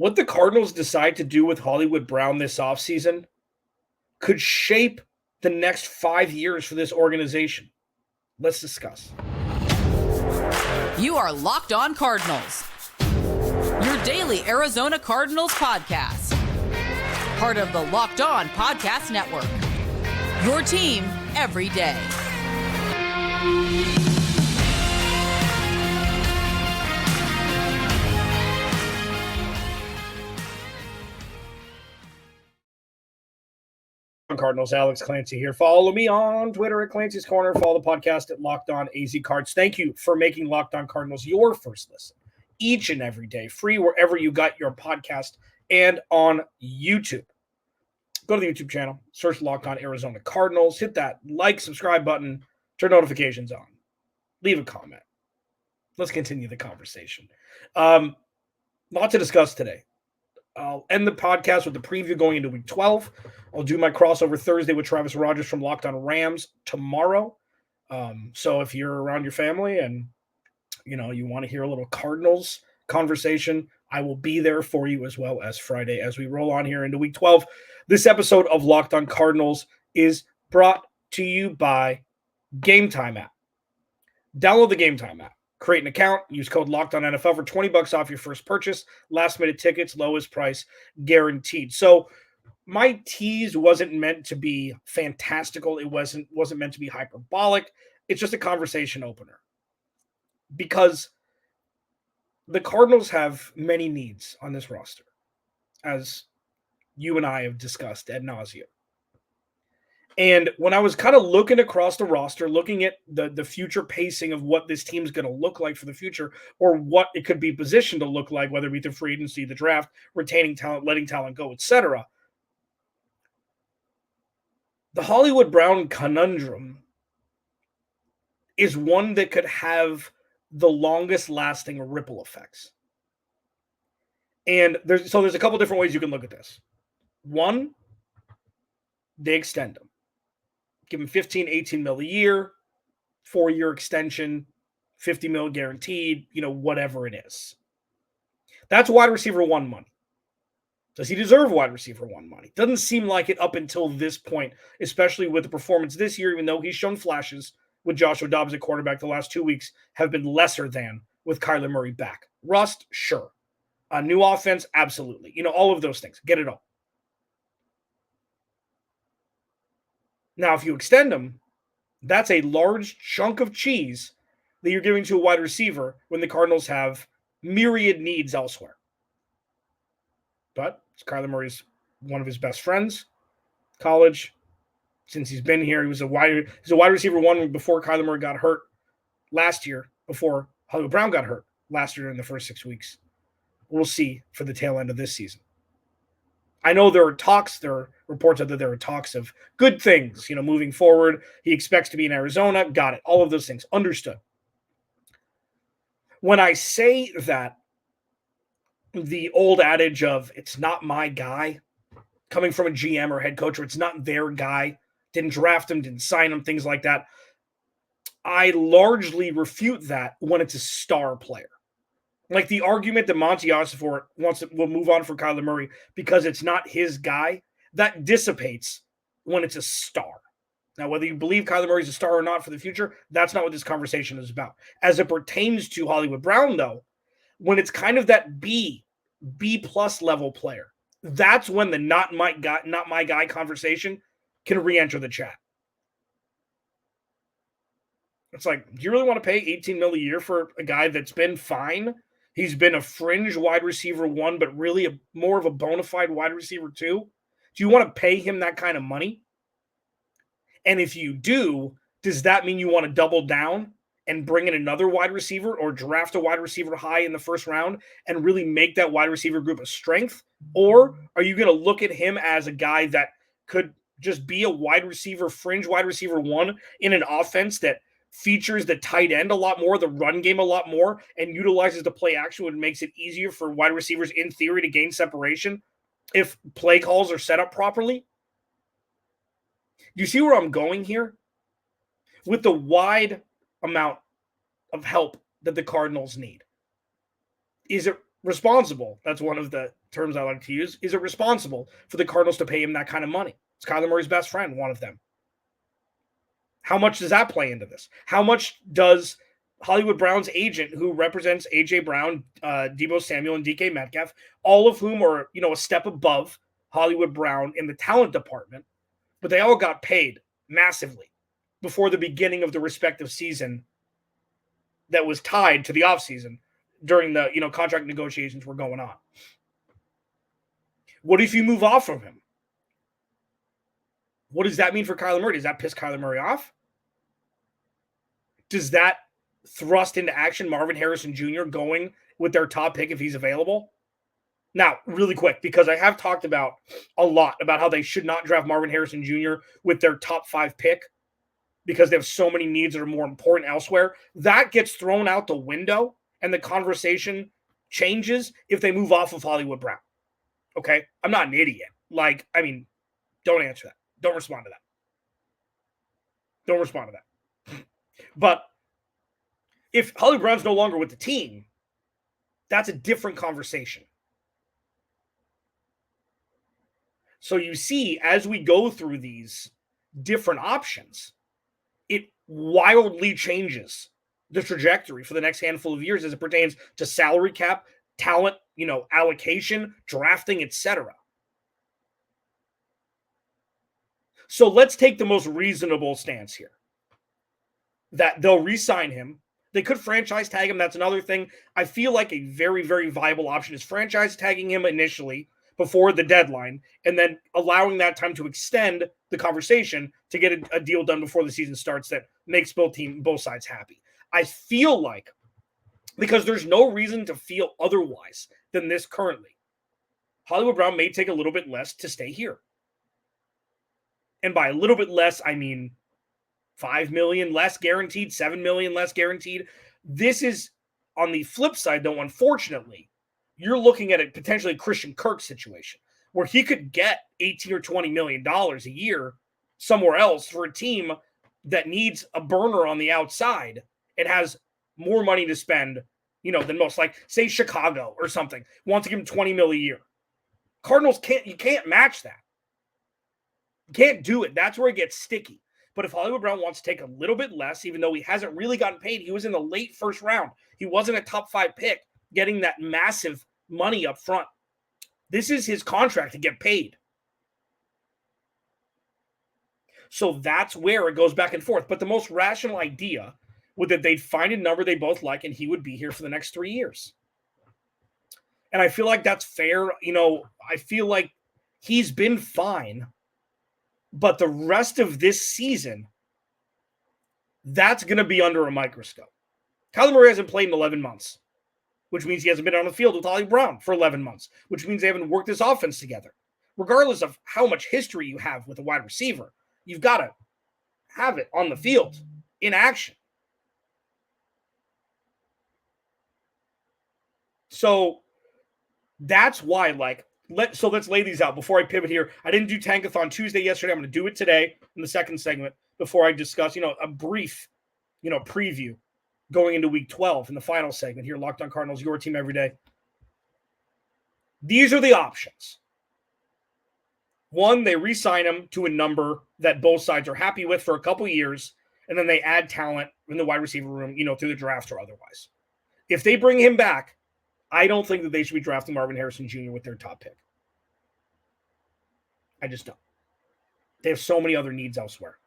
what the Cardinals decide to do with Hollywood Brown this offseason could shape the next 5 years for this organization. Let's discuss. You are Locked On Cardinals, your daily Arizona Cardinals podcast. Part of the Locked On Podcast Network, your team every day. Cardinals, Alex Clancy here. Follow me on Twitter at Clancy's Corner. Follow the podcast at Locked On AZ Cards. Thank you for making Locked On Cardinals your first listen each and every day, free wherever you got your podcast and on YouTube. Go to the YouTube channel, search Locked On Arizona Cardinals, hit that like, subscribe button, turn notifications on, leave a comment. Let's continue the conversation. Lot to discuss today. I'll end the podcast with the preview going into week 12. I'll do my crossover Thursday with Travis Rogers from Locked On Rams tomorrow. So if you're around your family and you want to hear a little Cardinals conversation, I will be there for you as well as Friday as we roll on here into week 12. This episode of Locked On Cardinals is brought to you by Game Time app. Download the Game Time app. Create an account, use code LOCKEDONNFL for $20 off your first purchase. Last minute tickets, lowest price guaranteed. So my tease wasn't meant to be fantastical. It wasn't meant to be hyperbolic. It's just a conversation opener. Because the Cardinals have many needs on this roster, as you and I have discussed ad nauseum. And when I was kind of looking across the roster, looking at the future pacing of what this team's going to look like for the future, or what it could be positioned to look like, whether it be the free agency, the draft, retaining talent, letting talent go, etc., the Hollywood Brown conundrum is one that could have the longest lasting ripple effects. And there's a couple different ways you can look at this. One, they extend him. Give him 15, 18 mil a year, 4-year extension, 50 mil guaranteed, whatever it is. That's wide receiver one money. Does he deserve wide receiver one money? Doesn't seem like it up until this point, especially with the performance this year, even though he's shown flashes with Joshua Dobbs at quarterback the last 2 weeks have been lesser than with Kyler Murray back. Rust, sure. A new offense, absolutely. All of those things. Get it all. Now, if you extend him, that's a large chunk of cheese that you're giving to a wide receiver when the Cardinals have myriad needs elsewhere. But Kyler Murray's one of his best friends, college. Since he's been here, he was a wide receiver one before Kyler Murray got hurt last year, before Hollywood Brown got hurt last year in the first 6 weeks. We'll see for the tail end of this season. I know there are reports that there are talks of good things, moving forward. He expects to be in Arizona. Got it. All of those things. Understood. When I say that, the old adage of it's not my guy, coming from a GM or head coach, or it's not their guy, didn't draft him, didn't sign him, things like that, I largely refute that when it's a star player. Like the argument that Monty Ossenfort will move on for Kyler Murray because it's not his guy, that dissipates when it's a star. Now, whether you believe Kyler Murray's a star or not for the future, that's not what this conversation is about. As it pertains to Hollywood Brown, though, when it's kind of that B plus level player, that's when the not my guy conversation can re-enter the chat. It's like, do you really want to pay $18 million a year for a guy that's been fine? He's been a fringe wide receiver one, but really more of a bona fide wide receiver two. Do you want to pay him that kind of money? And if you do, does that mean you want to double down and bring in another wide receiver or draft a wide receiver high in the first round and really make that wide receiver group a strength? Or are you going to look at him as a guy that could just be a wide receiver, fringe wide receiver one in an offense that features the tight end a lot more, the run game a lot more, and utilizes the play action, which makes it easier for wide receivers in theory to gain separation if play calls are set up properly? Do you see where I'm going here? With the wide amount of help that the Cardinals need, is it responsible? That's one of the terms I like to use. Is it responsible for the Cardinals to pay him that kind of money? It's Kyler Murray's best friend, one of them. How much does that play into this? How much does Hollywood Brown's agent, who represents A.J. Brown, Deebo Samuel, and DK Metcalf, all of whom are, a step above Hollywood Brown in the talent department, but they all got paid massively before the beginning of the respective season that was tied to the offseason during the, contract negotiations were going on. What if you move off from him? What does that mean for Kyler Murray? Does that piss Kyler Murray off? Does that thrust into action Marvin Harrison Jr. going with their top pick if he's available? Now, really quick, because I have talked about a lot about how they should not draft Marvin Harrison Jr. with their top 5 pick because they have so many needs that are more important elsewhere. That gets thrown out the window and the conversation changes if they move off of Hollywood Brown. Okay? I'm not an idiot. Don't answer that. Don't respond to that. Don't respond to that. But if Hollywood Brown's no longer with the team, that's a different conversation. So you see, as we go through these different options, it wildly changes the trajectory for the next handful of years as it pertains to salary cap, talent, allocation, drafting, etc. So let's take the most reasonable stance here. That they'll re-sign him. They could franchise tag him. That's another thing. I feel like a very, very viable option is franchise tagging him initially before the deadline and then allowing that time to extend the conversation to get a deal done before the season starts that makes both sides happy. I feel like, because there's no reason to feel otherwise than this currently, Hollywood Brown may take a little bit less to stay here. And by a little bit less, I mean $5 million less guaranteed, $7 million less guaranteed. This is on the flip side, though, unfortunately, you're looking at a potentially Christian Kirk situation where he could get $18 or $20 million a year somewhere else for a team that needs a burner on the outside. It has more money to spend, than most. Like, say, Chicago or something wants to give him $20 million a year. Cardinals can't match that. You can't do it. That's where it gets sticky. But if Hollywood Brown wants to take a little bit less, even though he hasn't really gotten paid, he was in the late first round. He wasn't a top 5 pick getting that massive money up front. This is his contract to get paid. So that's where it goes back and forth. But the most rational idea would that they'd find a number they both like and he would be here for the next 3 years. And I feel like that's fair. I feel like he's been fine. But the rest of this season, that's going to be under a microscope. Kyler Murray hasn't played in 11 months, which means he hasn't been on the field with Hollywood Brown for 11 months, which means they haven't worked this offense together. Regardless of how much history you have with a wide receiver, you've got to have it on the field in action. So that's why, let's lay these out before I pivot here. I didn't do Tankathon Tuesday yesterday. I'm going to do it today in the second segment before I discuss, a brief, preview going into week 12 in the final segment here. Locked on Cardinals, your team every day. These are the options. One, they re-sign him to a number that both sides are happy with for a couple years, and then they add talent in the wide receiver room, through the draft or otherwise. If they bring him back, I don't think that they should be drafting Marvin Harrison Jr. with their top pick. I just don't. They have so many other needs elsewhere.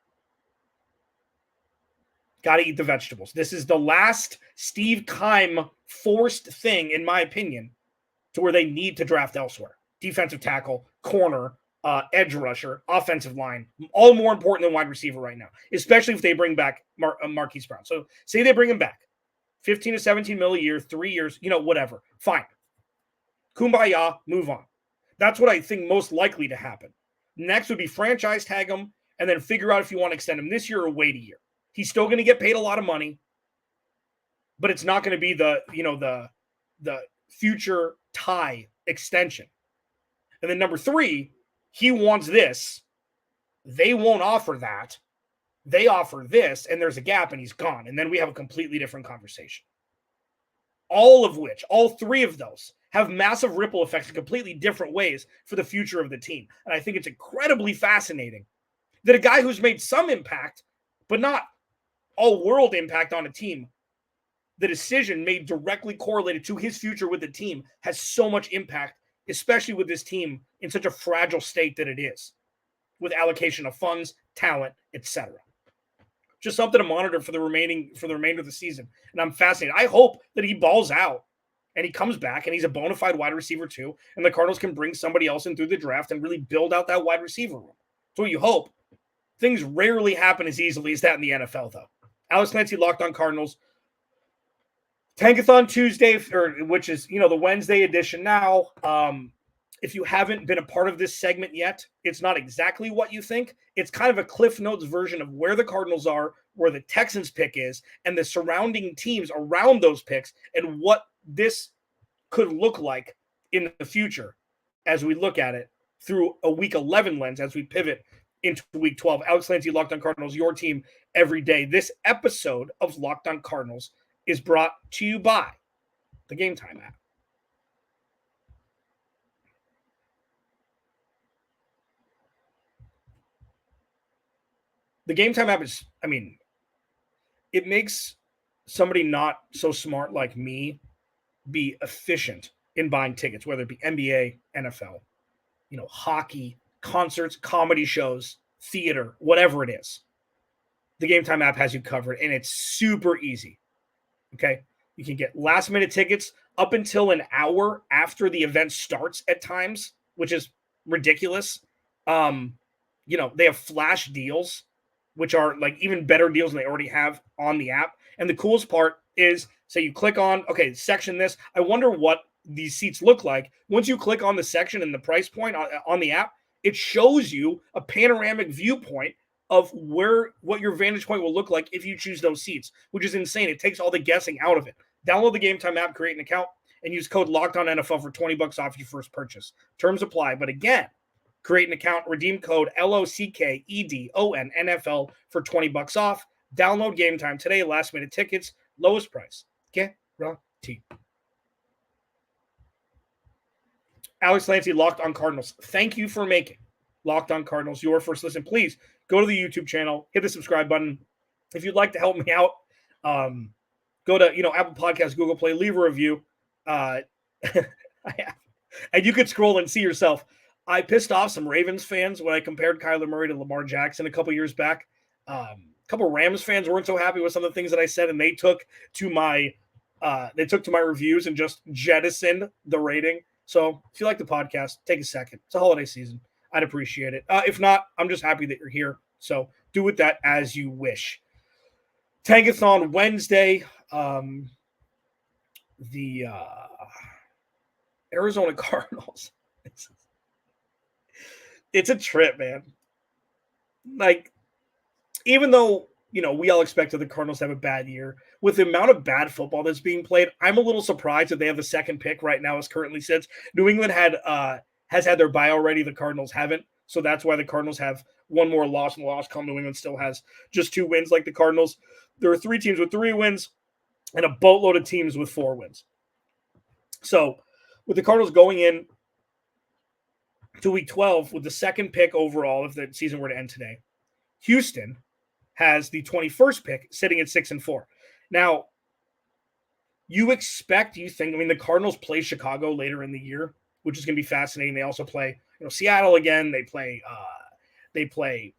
Got to eat the vegetables. This is the last Steve Keim forced thing, in my opinion, to where they need to draft elsewhere. Defensive tackle, corner, edge rusher, offensive line, all more important than wide receiver right now, especially if they bring back Marquise Brown. So say they bring him back. 15 to 17 mil a year, 3 years, whatever. Fine. Kumbaya, move on. That's what I think most likely to happen. Next would be franchise tag him and then figure out if you want to extend him this year or wait a year. He's still going to get paid a lot of money, but it's not going to be the future tie extension. And then number 3, he wants this. They won't offer that. They offer this, and there's a gap, and he's gone. And then we have a completely different conversation. All 3 of those have massive ripple effects in completely different ways for the future of the team. And I think it's incredibly fascinating that a guy who's made some impact, but not all-world impact on a team, the decision made directly correlated to his future with the team has so much impact, especially with this team in such a fragile state that it is, with allocation of funds, talent, etc. Just something to monitor for the remainder of the season. And I'm fascinated. I hope that he balls out and he comes back and he's a bona fide wide receiver too, and the Cardinals can bring somebody else in through the draft and really build out that wide receiver room. That's what you hope. Things rarely happen as easily as that in the NFL, though. Alex Clancy, Locked On Cardinals. Tankathon Tuesday, which is, the Wednesday edition now. If you haven't been a part of this segment yet, it's not exactly what you think. It's kind of a Cliff Notes version of where the Cardinals are, where the Texans pick is, and the surrounding teams around those picks, and what this could look like in the future as we look at it through a Week 11 lens as we pivot into Week 12. Alex Clancy, Locked On Cardinals, your team every day. This episode of Locked On Cardinals is brought to you by the Game Time app. The Game Time app is, it makes somebody not so smart like me be efficient in buying tickets, whether it be NBA, NFL, hockey, concerts, comedy shows, theater, whatever it is. The Game Time app has you covered, and it's super easy. Okay? You can get last-minute tickets up until an hour after the event starts at times, which is ridiculous. They have flash deals, which are like even better deals than they already have on the app. And the coolest part is, say you click on, section this. I wonder what these seats look like. Once you click on the section and the price point on the app, it shows you a panoramic viewpoint of what your vantage point will look like if you choose those seats, which is insane. It takes all the guessing out of it. Download the Game Time app, create an account, and use code LOCKEDONNFL for $20 off your first purchase. Terms apply. But again, create an account, redeem code LOCKEDONNFL for $20 off. Download Game Time today. Last minute tickets, lowest price. Guaranteed. Alex Clancy, Locked On Cardinals. Thank you for making Locked On Cardinals your first listen. Please go to the YouTube channel, hit the subscribe button. If you'd like to help me out, go to Apple Podcasts, Google Play, leave a review. And you could scroll and see yourself. I pissed off some Ravens fans when I compared Kyler Murray to Lamar Jackson a couple years back. A couple Rams fans weren't so happy with some of the things that I said, and they took to my reviews and just jettisoned the rating. So if you like the podcast, take a second. It's a holiday season. I'd appreciate it. If not, I'm just happy that you're here. So do with that as you wish. Tankathon Wednesday. The Arizona Cardinals. It's a trip, man. Like, even though, we all expected the Cardinals to have a bad year, with the amount of bad football that's being played, I'm a little surprised that they have the second pick right now as currently sits. New England has had their bye already. The Cardinals haven't. So that's why the Cardinals have one more loss, and the loss column. New England still has just 2 wins like the Cardinals. There are 3 teams with 3 wins and a boatload of teams with 4 wins. So with the Cardinals going in to Week 12 with the second pick overall, if the season were to end today, Houston has the 21st pick, sitting at 6-4. Now, you think, the Cardinals play Chicago later in the year, which is going to be fascinating. They also play, Seattle again. They play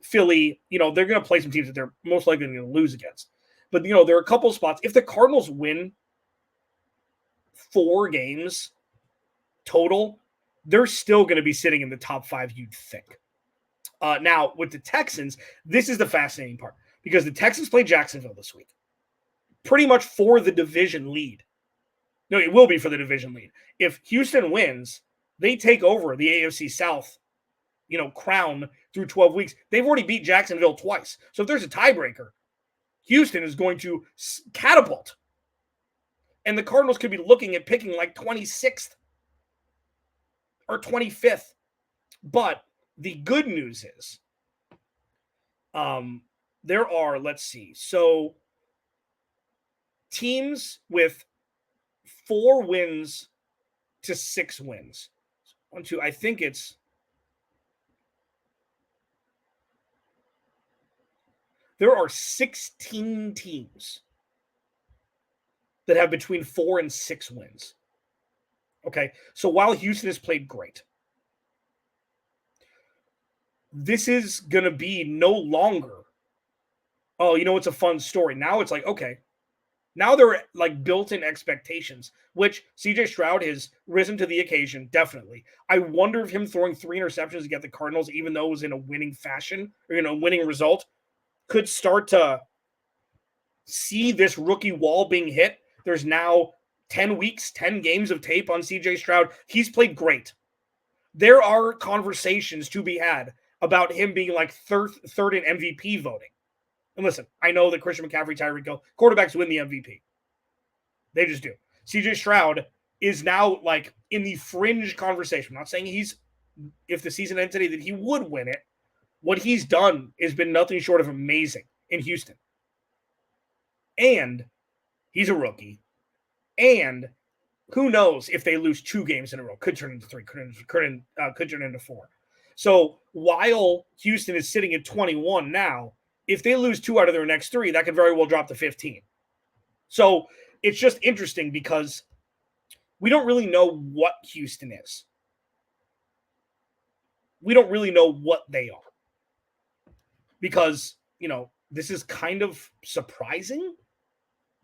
Philly. They're going to play some teams that they're most likely going to lose against. But, there are a couple of spots. If the Cardinals win 4 games total, they're still going to be sitting in the top 5, you'd think. Now, with the Texans, this is the fascinating part, because the Texans play Jacksonville this week, pretty much for the division lead. No, it will be for the division lead. If Houston wins, they take over the AFC South, crown through 12 weeks. They've already beat Jacksonville twice. So if there's a tiebreaker, Houston is going to catapult. And the Cardinals could be looking at picking like 26th or 25th. But the good news is there are, let's see, so teams with 4 wins to 6 wins. 1, 2, I think it's... There are 16 teams that have between 4 and 6 wins. Okay, so while Houston has played great, this is going to be no longer, oh, you know, it's a fun story. Now it's like, okay, now there are like built-in expectations, which CJ Stroud has risen to the occasion, definitely. I wonder if him throwing 3 interceptions to get the Cardinals, even though it was in a winning fashion or in a winning result, could start to see this rookie wall being hit. There's now 10 weeks, 10 games of tape on CJ Stroud. He's played great. There are conversations to be had about him being like third in MVP voting. And listen, I know that Christian McCaffrey, Tyreek Hill, quarterbacks win the MVP. They just do. CJ Stroud is now like in the fringe conversation. I'm not saying if the season ended today, that he would win it. What he's done has been nothing short of amazing in Houston. And he's a rookie. And who knows if they lose 2 games in a row. Could turn into 3, could turn into 4. So while Houston is sitting at 21 now, if they lose 2 out of their next 3, that could very well drop to 15. So it's just interesting because we don't really know what Houston is. We don't really know what they are. Because, you know, this is kind of surprising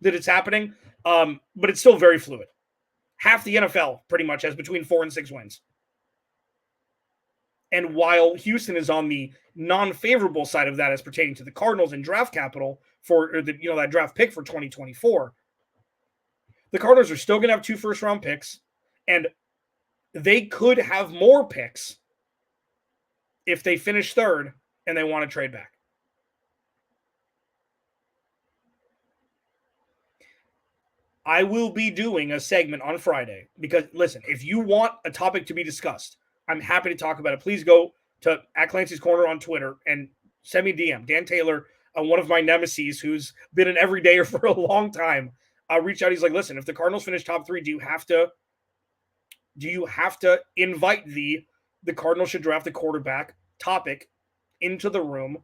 that it's happening, but it's still very fluid. Half the NFL pretty much has between 4 and 6 wins. And while Houston is on the non-favorable side of that as pertaining to the Cardinals and draft capital that draft pick for 2024, the Cardinals are still going to have 2 first-round picks, and they could have more picks if they finish 3rd and they want to trade back. I will be doing a segment on Friday because, listen, if you want a topic to be discussed, I'm happy to talk about it. Please go to @Clancy's Corner on Twitter and send me a DM. Dan Taylor, one of my nemesis who's been an everydayer for a long time, reached out. He's like, listen, if the Cardinals finish top 3, do you have to invite the Cardinals should draft the quarterback topic into the room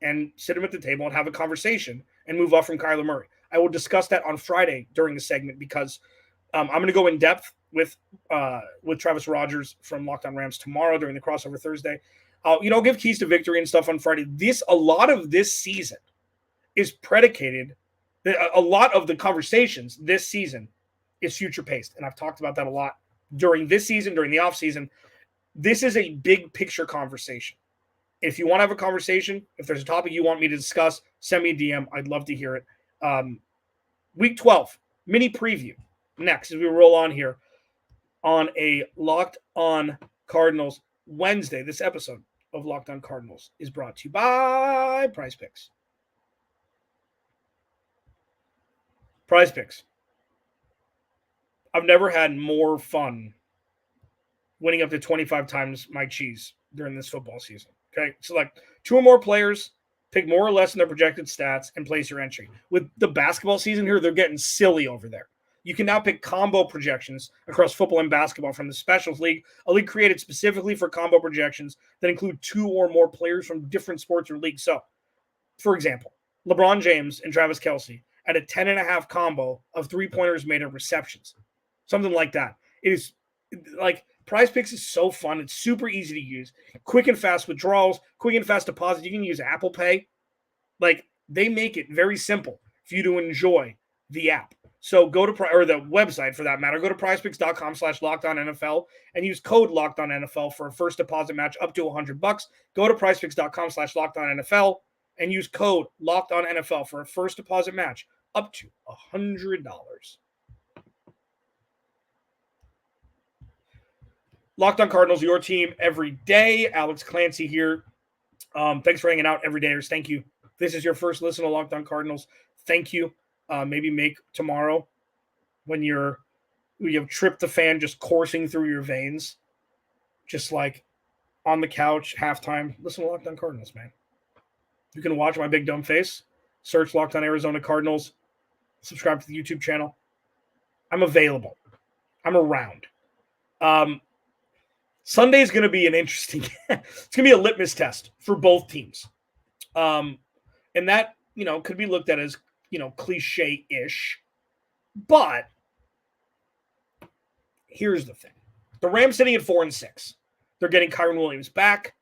and sit him at the table and have a conversation and move off from Kyler Murray? I will discuss that on Friday during the segment because I'm going to go in depth with Travis Rogers from Locked On Rams tomorrow during the crossover Thursday. Give keys to victory and stuff on Friday. A lot of this season is predicated. A lot of the conversations this season is future paced, and I've talked about that a lot during this season, during the off season. This is a big picture conversation. If you want to have a conversation, if there's a topic you want me to discuss, send me a DM. I'd love to hear it. Week 12, mini preview next as we roll on here on a Locked On Cardinals Wednesday. This episode of Locked On Cardinals is brought to you by Prize Picks. Prize Picks. I've never had more fun winning up to 25 times my cheese during this football season. Okay, select 2 or more players, pick more or less in their projected stats, and place your entry. With the basketball season here, they're getting silly over there. You can now pick combo projections across football and basketball from the Specials League, a league created specifically for combo projections that include 2 or more players from different sports or leagues. So, for example, LeBron James and Travis Kelce at a 10.5 combo of 3-pointers made of receptions. Something like that. It is like Prize Picks is so fun. It's super easy to use. Quick and fast withdrawals, quick and fast deposits. You can use Apple Pay. Like, they make it very simple for you to enjoy the app. So go to the website for that matter. Go to prizepicks.com/LockedOnNFL and use code LockedOnNFL for a first deposit match up to $100. Go to prizepicks.com/LockedOnNFL and use code LockedOnNFL for a first deposit match up to $100. Locked On Cardinals, your team every day. Alex Clancy here. Thanks for hanging out, everydayers. Thank you. If this is your first listen to Locked On Cardinals, thank you. Maybe make tomorrow when you have tryptophan just coursing through your veins, just like on the couch, halftime. Listen to Locked On Cardinals, man. You can watch my big dumb face. Search Locked On Arizona Cardinals. Subscribe to the YouTube channel. I'm available. I'm around. Sunday is going to be an interesting – it's going to be a litmus test for both teams. And that, could be looked at as, cliche-ish. But here's the thing. The Rams sitting at 4-6. They're getting Kyren Williams back.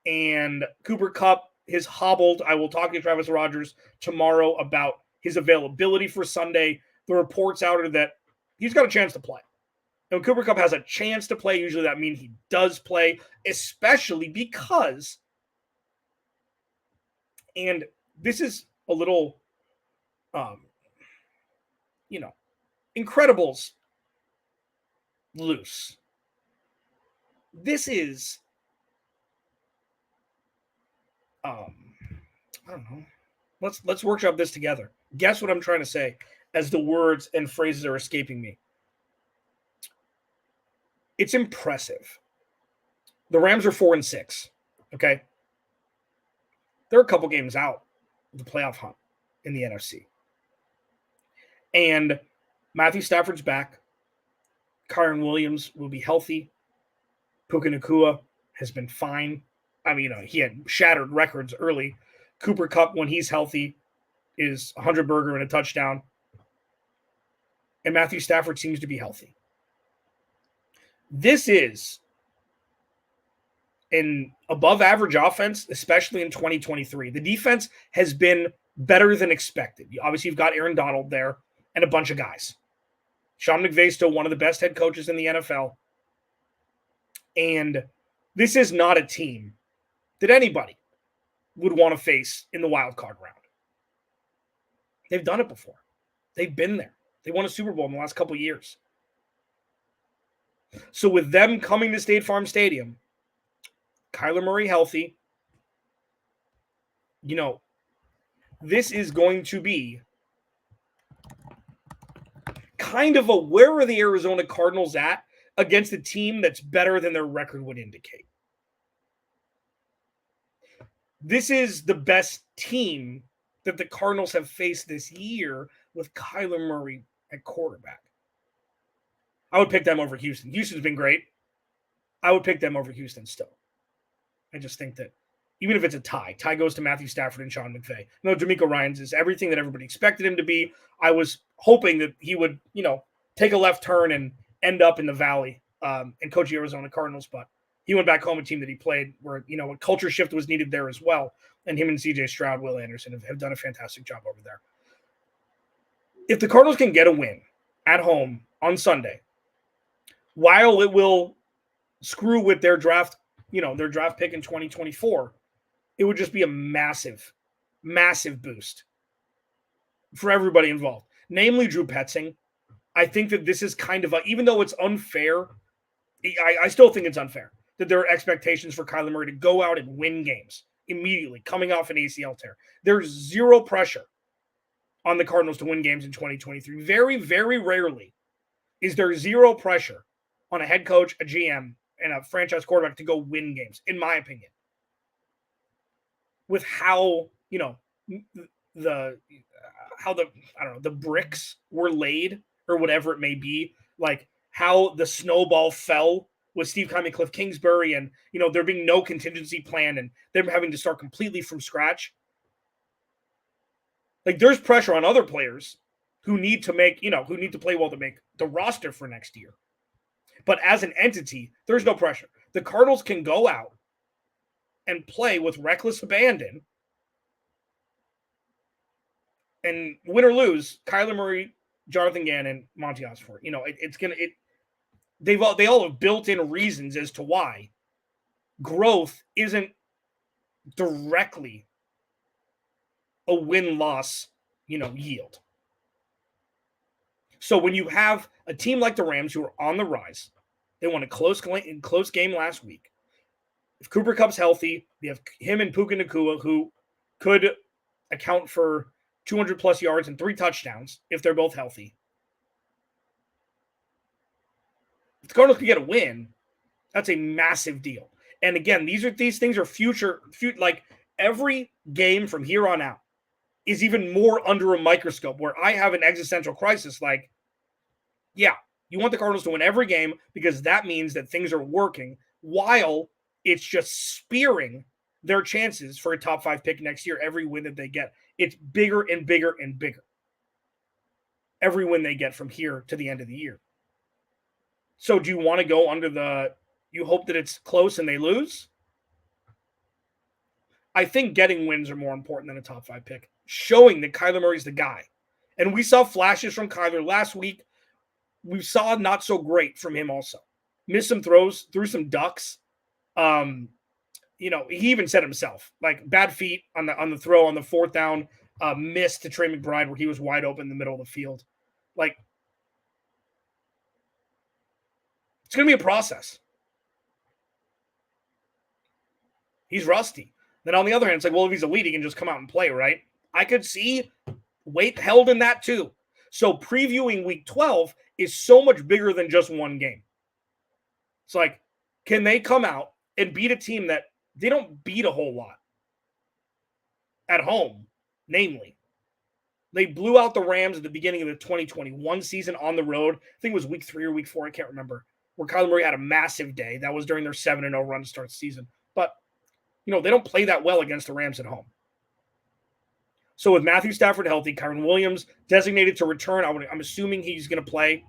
And Cooper Kupp is hobbled. I will talk to Travis Rogers tomorrow about his availability for Sunday. The reports out are that he's got a chance to play. And when Cooper Kupp has a chance to play, usually that means he does play, especially because, and this is a little, Incredibles loose. This is, I don't know. Let's workshop this together. Guess what I'm trying to say as the words and phrases are escaping me. It's impressive. The Rams are 4-6. Okay. They're a couple games out of the playoff hunt in the NFC. And Matthew Stafford's back. Kyren Williams will be healthy. Puka Nacua has been fine. I mean, he had shattered records early. Cooper Kupp, when he's healthy, is 100 burger and a touchdown. And Matthew Stafford seems to be healthy. This is an above-average offense, especially in 2023. The defense has been better than expected. Obviously, you've got Aaron Donald there and a bunch of guys. Sean McVay is still one of the best head coaches in the NFL. And this is not a team that anybody would want to face in the wild card round. They've done it before. They've been there. They won a Super Bowl in the last couple of years. So with them coming to State Farm Stadium, Kyler Murray healthy, this is going to be kind of a where are the Arizona Cardinals at against a team that's better than their record would indicate. This is the best team that the Cardinals have faced this year with Kyler Murray at quarterback. I would pick them over Houston. Houston's been great. I would pick them over Houston still. I just think that even if it's a tie goes to Matthew Stafford and Sean McVay. No, DeMeco Ryans is everything that everybody expected him to be. I was hoping that he would, take a left turn and end up in the Valley and coach the Arizona Cardinals, but he went back home, a team that he played where, a culture shift was needed there as well. And him and CJ Stroud, Will Anderson have done a fantastic job over there. If the Cardinals can get a win at home on Sunday, while it will screw with their draft, their draft pick in 2024, it would just be a massive, massive boost for everybody involved, namely Drew Petzing. I think that this is kind of even though it's unfair, I still think it's unfair that there are expectations for Kyler Murray to go out and win games immediately coming off an ACL tear. There's zero pressure on the Cardinals to win games in 2023. Very, very rarely is there zero pressure on a head coach, a GM, and a franchise quarterback to go win games, in my opinion. With how, the bricks were laid or whatever it may be, like how the snowball fell with Steve Keim and Cliff Kingsbury and, there being no contingency plan and them having to start completely from scratch. Like there's pressure on other players who need to make, who need to play well to make the roster for next year. But as an entity, there's no pressure. The Cardinals can go out and play with reckless abandon and win or lose, Kyler Murray, Jonathan Gannon, Monty Osborne. They all have built-in reasons as to why growth isn't directly a win-loss, yield. So when you have a team like the Rams who are on the rise, they won a close game last week. If Cooper Kupp's healthy, they have him and Puka Nacua who could account for 200-plus yards and 3 touchdowns if they're both healthy. If the Cardinals can get a win, that's a massive deal. And again, these things are future, like every game from here on out is even more under a microscope where I have an existential crisis. Like, yeah, You want the Cardinals to win every game because that means that things are working while it's just spearing their chances for a top 5 pick next year. Every win that they get, it's bigger and bigger and bigger. Every win they get from here to the end of the year. So do you want to go under you hope that it's close and they lose? I think getting wins are more important than a top 5 pick. Showing that Kyler Murray's the guy. And we saw flashes from Kyler last week. We saw not so great from him also. Missed some throws, threw some ducks. He even said himself, like bad feet on the throw on the 4th down, miss to Trey McBride where he was wide open in the middle of the field. Like, it's going to be a process. He's rusty. Then on the other hand, it's like, well, if he's elite, he can just come out and play, right? I could see weight held in that too. So previewing week 12 is so much bigger than just one game. It's like, can they come out and beat a team that they don't beat a whole lot at home, namely? They blew out the Rams at the beginning of the 2021 season on the road. I think it was week 3 or week 4. I can't remember. Where Kyler Murray had a massive day. That was during their 7-0 run to start the season. But, they don't play that well against the Rams at home. So with Matthew Stafford healthy, Kyren Williams designated to return, I'm assuming he's going to play.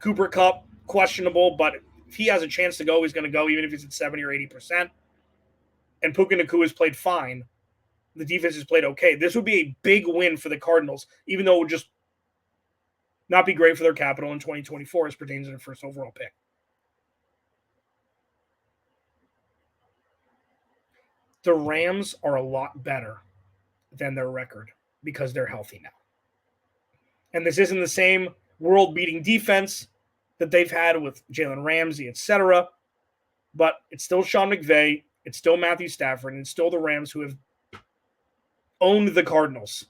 Cooper Kupp, questionable, but if he has a chance to go, he's going to go, even if he's at 70 or 80%. And Puka Nacua has played fine. The defense has played okay. This would be a big win for the Cardinals, even though it would just not be great for their capital in 2024 as pertains to their first overall pick. The Rams are a lot better than their record because they're healthy now. And this isn't the same world-beating defense that they've had with Jalen Ramsey, etc. But it's still Sean McVay, it's still Matthew Stafford, and it's still the Rams who have owned the Cardinals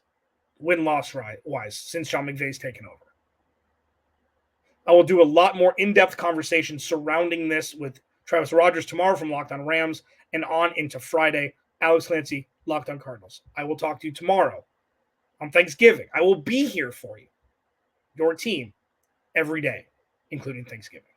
win-loss wise since Sean McVay's taken over. I will do a lot more in-depth conversation surrounding this with Travis Rogers tomorrow from Locked On Rams and on into Friday. Alex Clancy, Locked On Cardinals. I will talk to you tomorrow on Thanksgiving. I will be here for you, your team, every day, including Thanksgiving.